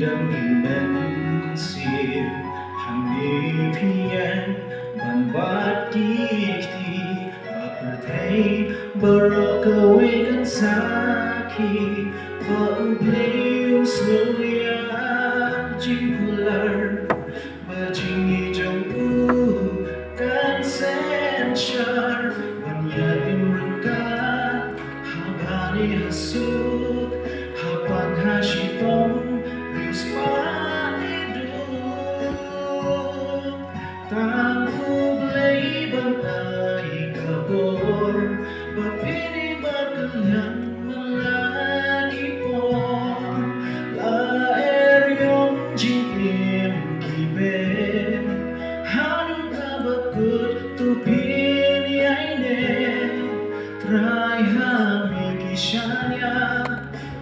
yang immensif handi pian banbat kiti apertai barokawe kan saki baubliu snoya jingkular bajingi jongku kan sensyar banya imrengka habari hasuk hapan hashitong rispa hidup tangku blay bantai kabor bapini berkelang melagi por laer yong jingim kiben hanung kabakut tupin yaine trai hami kishanya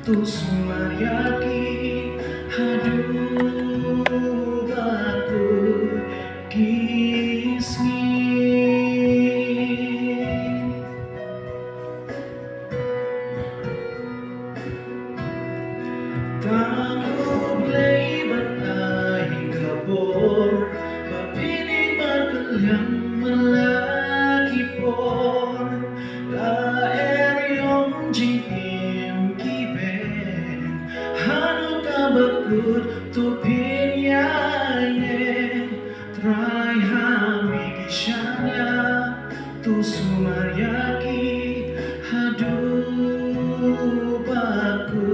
tu sumaryaki hadu baku kismi tamu blay banai kabor bapini berkelang melaki por laer yong jingim kiben hanu kabakut tupin yaine trai hami kishanya tu sumaryaki hadu baku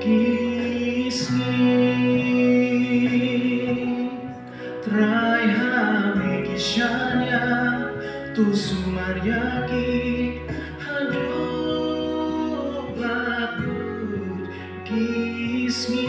kismi trai hami kishanya tu sumaryaki hadu baku kismi